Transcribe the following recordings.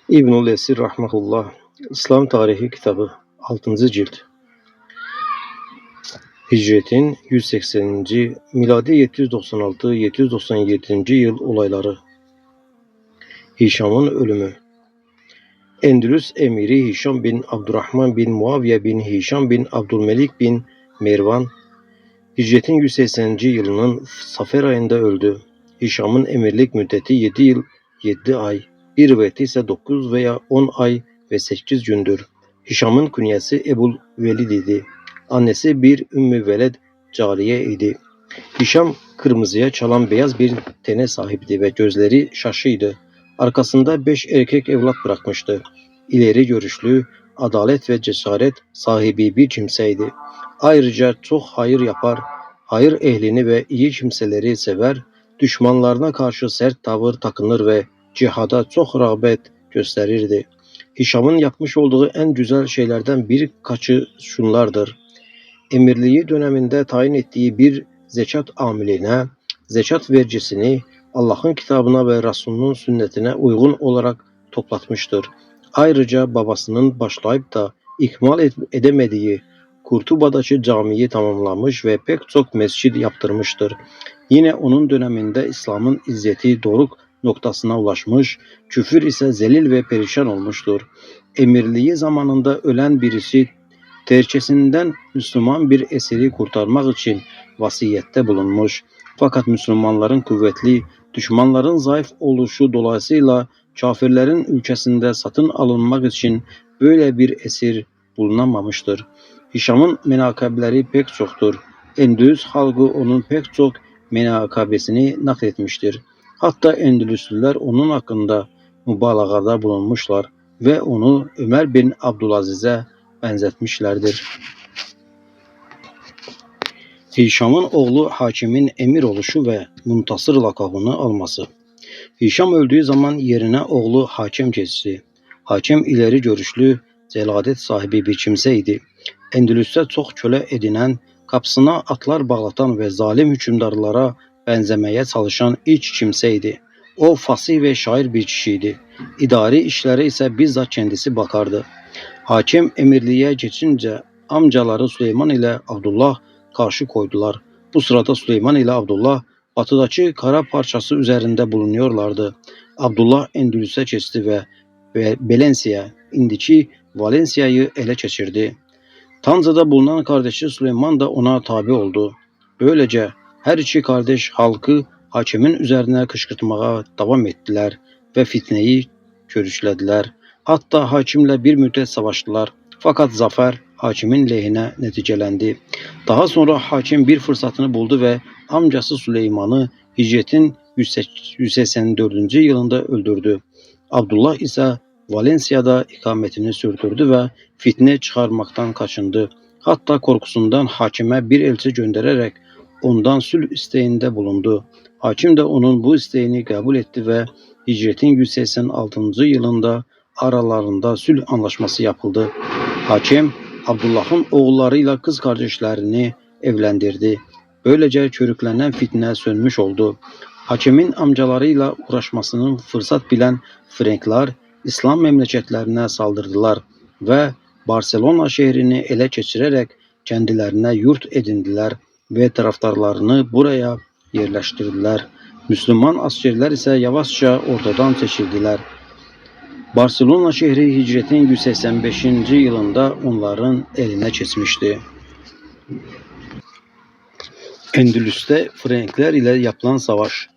İbnül Esir rahmetullah İslam Tarihi kitabı 6. cilt Hicretin 180. miladi 796-797. yıl olayları. Hişam'ın ölümü. Endülüs emiri Hişam bin Abdurrahman bin Muaviye bin Hişam bin Abdülmelik bin Mervan Hicretin 180. yılının Safer ayında öldü. Hişam'ın emirlik müddeti 7 yıl 7 ay, bir rivayeti ise 9 veya 10 ay ve 8 gündür. Hişam'ın künyesi Ebul Velid idi. Annesi bir Ümmü Veled cariye idi. Hişam kırmızıya çalan beyaz bir tene sahipti ve gözleri şaşıydı. Arkasında 5 erkek evlat bırakmıştı. İleri görüşlü, adalet ve cesaret sahibi bir kimseydi. Ayrıca çok hayır yapar, hayır ehlini ve iyi kimseleri sever, düşmanlarına karşı sert tavır takınır ve cihada çok rağbet gösterirdi. Hişam'ın yapmış olduğu en güzel şeylerden birkaçı şunlardır. Emirliği döneminde tayin ettiği bir zekat amiline, zekat vergisini Allah'ın kitabına ve Resulünün sünnetine uygun olarak toplatmıştır. Ayrıca babasının başlayıp da ikmal edemediği Kurtuba'daki camiyi tamamlamış ve pek çok mescid yaptırmıştır. Yine onun döneminde İslam'ın izzeti doruk noktasına ulaşmış, küfür ise zelil ve perişan olmuştur. Emirliği zamanında ölen birisi terçesinden Müslüman bir esiri kurtarmak için vasiyette bulunmuş. Fakat Müslümanların kuvvetli, düşmanların zayıf oluşu dolayısıyla kafirlerin ülkesinde satın alınmak için böyle bir esir bulunamamıştır. Hişam'ın menakıbeleri pek çoktur. Endülüs halkı onun pek çok menakibesini nakletmiştir. Hatta Endülüslüler onun hakkında mübalağada bulunmuşlar ve onu Ömer bin Abdülaziz'e benzetmişlerdir. Hişam'ın oğlu Hakim'in emir oluşu ve Muntasır lakabını alması. Hişam öldüğü zaman yerine oğlu Hakim geçti. Hakim ileri görüşlü, celadet sahibi bir kimseydi. Endülüs'te çok köle edinen, kapısına atlar bağlatan ve zalim hükümdarlara benzemeye çalışan iç kimseydi. O fasih ve şair bir kişiydi. İdari işlere ise bizzat kendisi bakardı. Hakim emirliğe geçince amcaları Süleyman ile Abdullah karşı koydular. Bu sırada Süleyman ile Abdullah batıdaki kara parçası üzerinde bulunuyorlardı. Abdullah Endülüs'e geçti ve Belenciye, indiki Valencia'yı ele geçirdi. Tanza'da bulunan kardeşi Süleyman da ona tabi oldu. Böylece her iki kardeş halkı hakimin üzerine kışkırtmaya devam ettiler ve fitneyi körüklediler. Hatta hakimle bir müddet savaştılar. Fakat zafer hakimin lehine neticelendi. Daha sonra hakim bir fırsatını buldu ve amcası Süleyman'ı hicretin 184. yılında öldürdü. Abdullah ise Valencia'da ikametini sürdürdü ve fitne çıkarmaktan kaçındı. Hatta korkusundan hakime bir elçi göndererek ondan sulh isteğinde bulundu. Hakim de onun bu isteğini kabul etti ve hicretin 186. yılında aralarında sulh anlaşması yapıldı. Hakim, Abdullah'ın oğullarıyla kız kardeşlerini evlendirdi. Böylece körüklenen fitne sönmüş oldu. Hakimin amcalarıyla uğraşmasının fırsat bilen Frenkler, İslam memleketlerine saldırdılar ve Barcelona şehrini ele geçirerek kendilerine yurt edindiler ve taraftarlarını buraya yerleştirdiler. Müslüman askerler ise yavaşça ortadan seçildiler. Barcelona şehri hicretin 185. yılında onların eline geçmişti. Endülüs'te Frenkler ile yapılan savaş.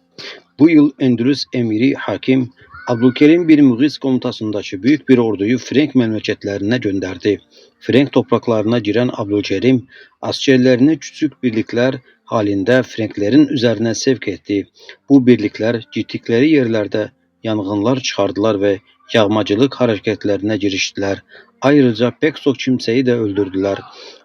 Bu yıl Endülüs emiri Hakim Abdülkerim bir Muğis komutasındaki büyük bir orduyu Frenk memleketlerine gönderdi. Frenk topraklarına giren Abdülkerim askerlerini küçük birlikler halinde Frenklerin üzerine sevk etti. Bu birlikler gittikleri yerlerde yangınlar çıkardılar ve yağmacılık hareketlerine giriştiler. Ayrıca pek çok kimseyi de öldürdüler.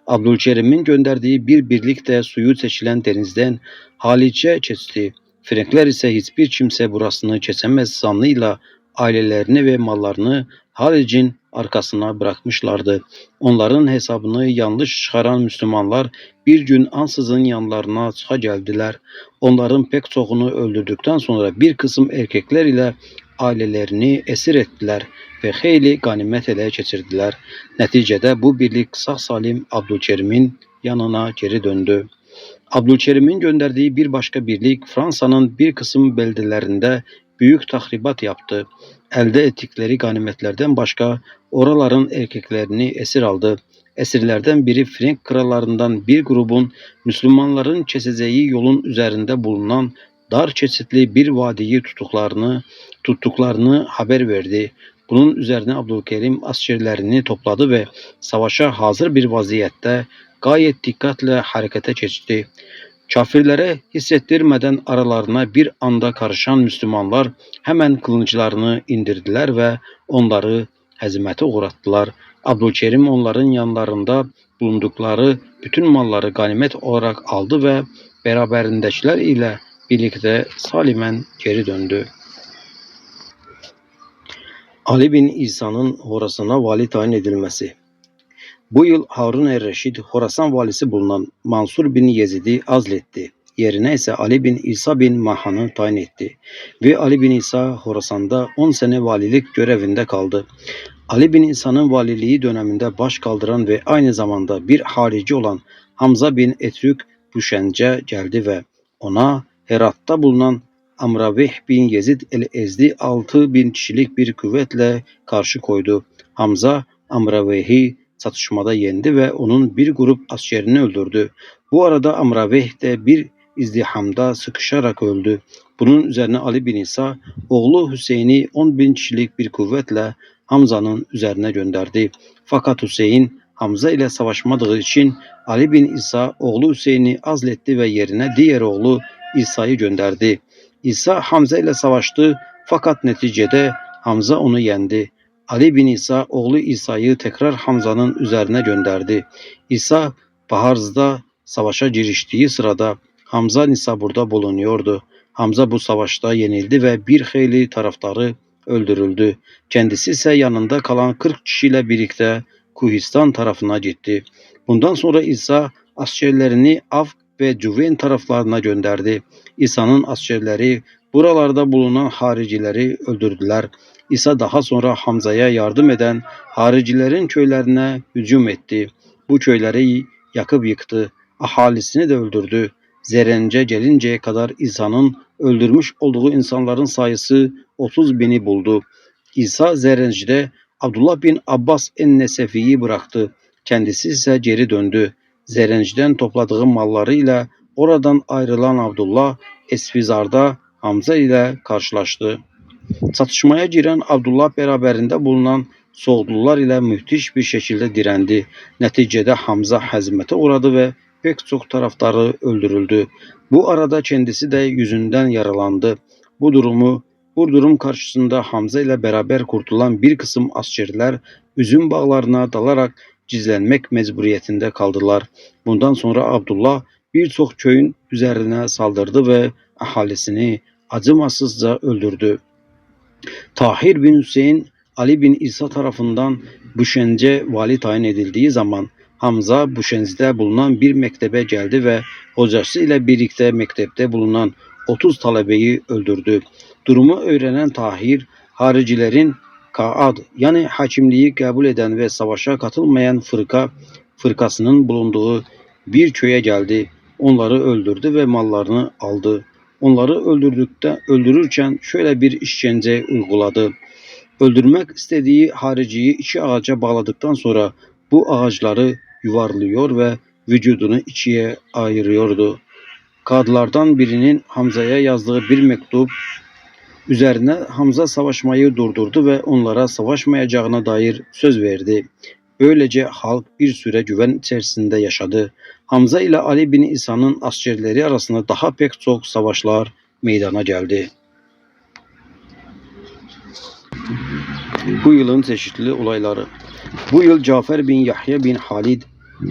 Abdülkerim'in gönderdiği bir birlik de suyu seçilen denizden Haliç'e geçti. Frenkler ise hiçbir kimse burasını kesemez zannıyla ailelerini ve mallarını Halic'in arkasına bırakmışlardı. Onların hesabını yanlış çıkaran Müslümanlar bir gün ansızın yanlarına çıka geldiler. Onların pek çoğunu öldürdükten sonra bir kısım erkekler ile ailelerini esir ettiler ve hayli ganimet ele geçirdiler. Neticede bu birlik sağ salim Abdülkerim'in yanına geri döndü. Abdülkerim'in gönderdiği bir başka birlik Fransa'nın bir kısım beldelerinde büyük tahribat yaptı. Elde ettikleri ganimetlerden başka oraların erkeklerini esir aldı. Esirlerden biri Frank krallarından bir grubun Müslümanların keseceği yolun üzerinde bulunan dar çeşitli bir vadiyi tuttuklarını haber verdi. Bunun üzerine Abdülkerim askerlerini topladı ve savaşa hazır bir vaziyette gayet dikkatle harekete geçti. Kafirlere hissettirmeden aralarına bir anda karışan Müslümanlar hemen kılıçlarını indirdiler ve onları hezimete uğrattılar. Abdülkerim onların yanlarında bulundukları bütün malları ganimet olarak aldı ve beraberindekiler ile birlikte salimen geri döndü. Ali bin İsa'nın Horasan'a vali tayin edilmesi. Bu yıl Harun er-Reşid Horasan valisi bulunan Mansur bin Yezid'i azletti. Yerine ise Ali bin İsa bin Mahan'ı tayin etti. Ve Ali bin İsa Horasan'da 10 sene valilik görevinde kaldı. Ali bin İsa'nın valiliği döneminde baş kaldıran ve aynı zamanda bir harici olan Hamza bin Etrük Büşence geldi ve ona Herat'ta bulunan Amraveh bin Yezid el-Ezdi 6.000 kişilik bir kuvvetle karşı koydu. Hamza Amraveh'i çatışmada yendi ve onun bir grup askerini öldürdü. Bu arada Amraveh de bir izdihamda sıkışarak öldü. Bunun üzerine Ali bin İsa oğlu Hüseyin'i 10.000 kişilik bir kuvvetle Hamza'nın üzerine gönderdi. Fakat Hüseyin Hamza ile savaşmadığı için Ali bin İsa oğlu Hüseyin'i azletti ve yerine diğer oğlu İsa'yı gönderdi. İsa Hamza ile savaştı fakat neticede Hamza onu yendi. Ali bin İsa oğlu İsa'yı tekrar Hamza'nın üzerine gönderdi. İsa Baharz'da savaşa giriştiği sırada Hamza Nisabur'da bulunuyordu. Hamza bu savaşta yenildi ve bir hayli taraftarı öldürüldü. Kendisi ise yanında kalan 40 kişiyle birlikte Kuhistan tarafına gitti. Bundan sonra İsa askerlerini Af ve Cüven taraflarına gönderdi. İsa'nın askerleri buralarda bulunan haricileri öldürdüler. İsa daha sonra Hamza'ya yardım eden haricilerin köylerine hücum etti. Bu köyleri yakıp yıktı. Ahalisini de öldürdü. Zerence gelinceye kadar İsa'nın öldürmüş olduğu insanların sayısı 30.000'i buldu. İsa Zerenc'de Abdullah bin Abbas en-Nesefi'yi bıraktı. Kendisi ise geri döndü. Zerenc'den topladığı mallarıyla oradan ayrılan Abdullah Esfizar'da Hamza ile karşılaştı. Çatışmaya giren Abdullah beraberinde bulunan Soğudlular ile müthiş bir şekilde direndi. Neticede Hamza hezimete uğradı ve pek çok taraftarı öldürüldü. Bu arada kendisi de yüzünden yaralandı. Bu durum karşısında Hamza ile beraber kurtulan bir kısım askerler üzüm bağlarına dalarak gizlenmek mecburiyetinde kaldılar. Bundan sonra Abdullah birçok köyün üzerine saldırdı ve ahalisini acımasızca öldürdü. Tahir bin Hüseyin Ali bin İsa tarafından Büşence vali tayin edildiği zaman Hamza Büşence'de bulunan bir mektebe geldi ve hocası ile birlikte mektepte bulunan 30 talebeyi öldürdü. Durumu öğrenen Tahir, haricilerin Kaad yani hakimliği kabul eden ve savaşa katılmayan fırkasının bulunduğu bir köye geldi. Onları öldürdü ve mallarını aldı. Onları öldürürken şöyle bir işkence uyguladı. Öldürmek istediği hariciyi iki ağaca bağladıktan sonra bu ağaçları yuvarlıyor ve vücudunu ikiye ayırıyordu. Kadlardan birinin Hamza'ya yazdığı bir mektup üzerine Hamza savaşmayı durdurdu ve onlara savaşmayacağına dair söz verdi. Böylece halk bir süre güven içerisinde yaşadı. Hamza ile Ali bin İsa'nın askerleri arasında daha pek çok savaşlar meydana geldi. Bu yılın çeşitli olayları. Bu yıl Cafer bin Yahya bin Halid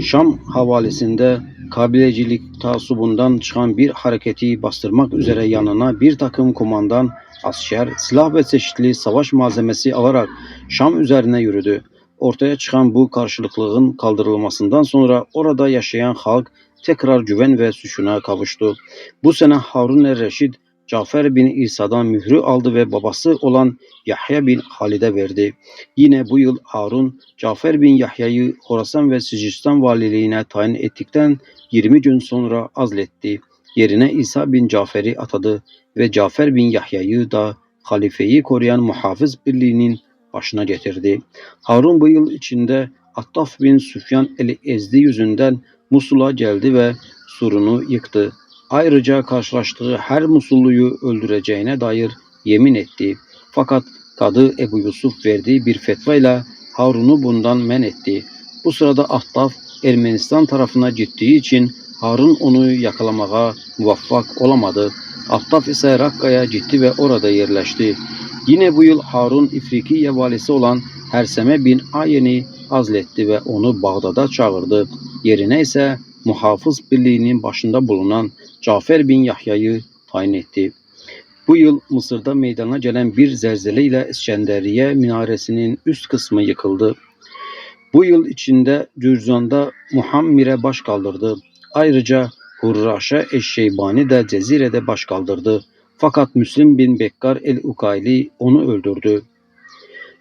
Şam havalesinde kabilecilik taasubundan çıkan bir hareketi bastırmak üzere yanına bir takım komandan asker, silah ve çeşitli savaş malzemesi alarak Şam üzerine yürüdü. Ortaya çıkan bu karşılıklılığın kaldırılmasından sonra orada yaşayan halk tekrar güven ve suçuna kavuştu. Bu sene Harun er-Reşid Cafer bin İsa'dan mührü aldı ve babası olan Yahya bin Halid'e verdi. Yine bu yıl Harun, Cafer bin Yahya'yı Horasan ve Sicistan valiliğine tayin ettikten 20 gün sonra azletti. Yerine İsa bin Cafer'i atadı ve Cafer bin Yahya'yı da halifeyi koruyan muhafız birliğinin başına getirdi. Harun bu yıl içinde Attaf bin Süfyan el-Ezdi yüzünden Musul'a geldi ve surunu yıktı. Ayrıca karşılaştığı her Musulluyu öldüreceğine dair yemin etti. Fakat Kadı Ebu Yusuf verdiği bir fetvayla Harun'u bundan men etti. Bu sırada Attaf Ermenistan tarafına gittiği için Harun onu yakalamaya muvaffak olamadı. Attaf ise Rakka'ya gitti ve orada yerleşti. Yine bu yıl Harun İfrikiye valisi olan Herseme bin Ayen'i azletti ve onu Bağdat'a çağırdı. Yerine ise muhafız birliğinin başında bulunan Cafer bin Yahya'yı tayin etti. Bu yıl Mısır'da meydana gelen bir zelzele ile İskenderiye minaresinin üst kısmı yıkıldı. Bu yıl içinde Cürzan'da Muhammir'e baş kaldırdı. Ayrıca Hurraş'a Eşşeybani de Cezire'de baş kaldırdı. Fakat Müslim bin Bekkar el-Ukayli onu öldürdü.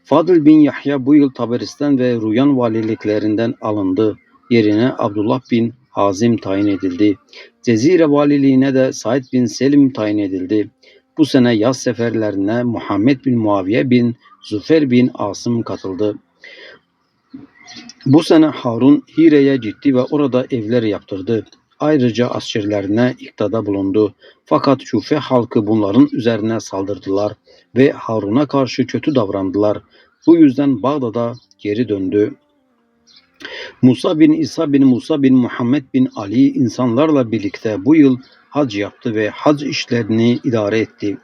Fadıl bin Yahya bu yıl Taberistan ve Ruyan valiliklerinden alındı. Yerine Abdullah bin Hazim tayin edildi. Cezire valiliğine de Said bin Selim tayin edildi. Bu sene yaz seferlerine Muhammed bin Muaviye bin Züfer bin Asım katıldı. Bu sene Harun Hire'ye gitti ve orada evler yaptırdı. Ayrıca askerlerine iktada bulundu. Fakat Küfe halkı bunların üzerine saldırdılar ve Harun'a karşı kötü davrandılar. Bu yüzden Bağdat'a geri döndü. Musa bin İsa bin Musa bin Muhammed bin Ali insanlarla birlikte bu yıl hac yaptı ve hac işlerini idare etti.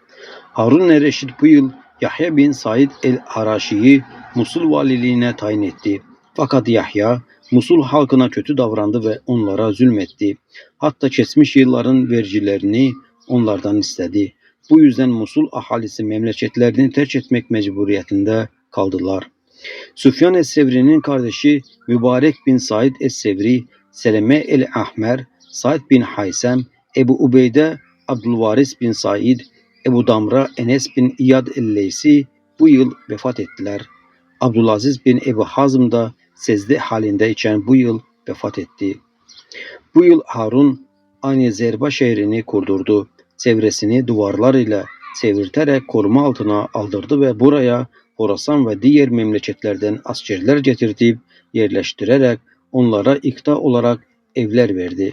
Harun el-Reşid bu yıl Yahya bin Said el-Haraşi'yi Musul valiliğine tayin etti. Fakat Yahya Musul halkına kötü davrandı ve onlara zulmetti. Hatta geçmiş yılların vergilerini onlardan istedi. Bu yüzden Musul ahalisi memleketlerini terk etmek mecburiyetinde kaldılar. Süfyan es-Sevri'nin kardeşi Mübarek bin Said es-Sevri, Seleme el-Ahmer, Said bin Haysem, Ebu Ubeyde, Abdülvaris bin Said, Ebu Damra, Enes bin İyad el-Leysi bu yıl vefat ettiler. Abdülaziz bin Ebu Hazm da secde halindeyken bu yıl vefat etti. Bu yıl Harun Anezerba şehrini kurdurdu. Çevresini duvarlar ile çevirterek koruma altına aldırdı ve buraya Horasan ve diğer memleketlerden askerler getirtip yerleştirerek onlara ikta olarak evler verdi.